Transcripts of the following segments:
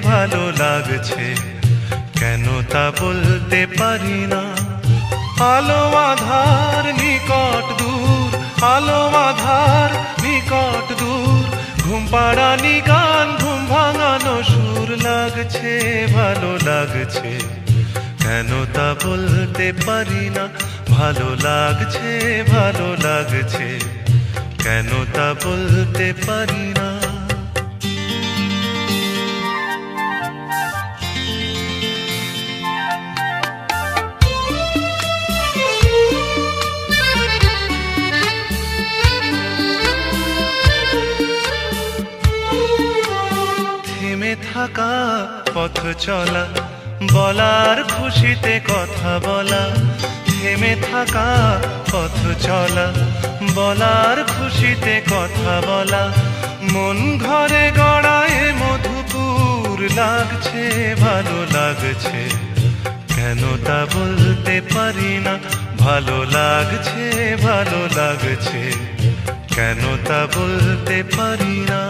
ভালো লাগছে কেন তা বলতে পারি না। আলো আধার নিকট দূর, আলো আধার নিকট দূর, ঘুম পাড়ানি গান, ঘুম ভাঙানো সুর, লাগছে ভালো লাগছে কেন তা বলতে পারি না। ভালো লাগছে ভালো লাগছে কেন তা বলতে পারি না। থেমে থাকা পথ চলা, বলার খুশিতে কথা বলা। থেমে থাকা পথ চলা, বলার খুশিতে কথা বলা। মন ঘরে গড়ায় মধুপুর, লাগছে ভালো লাগছে কেন তা বলতে পারি না। ভালো লাগছে ভালো লাগছে কেন তা বলতে পারি না।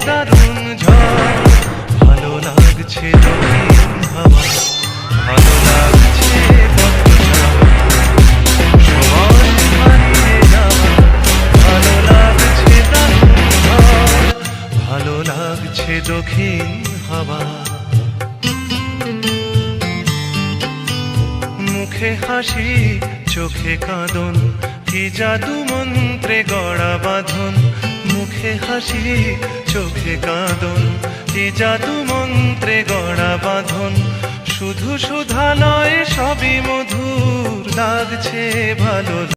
দারুণ ঝড়, ভালো লাগছে দক্ষিণ হাওয়া, ভালো লাগছে সময় হারিয়ে যাওয়া। ভালো লাগছে দারুণ ঝড়, ভালো লাগছে দক্ষিণ হাওয়া। মুখে হাসি চোখে কাঁদন, কি জাদু মন্ত্রে গড়া বাঁধন। মুখে হাসি চোখে কাঁদন, কি জাদু মন্ত্রে গড়া বাঁধন। শুধু সুধা নয় সবই মধুর, লাগছে ভালো।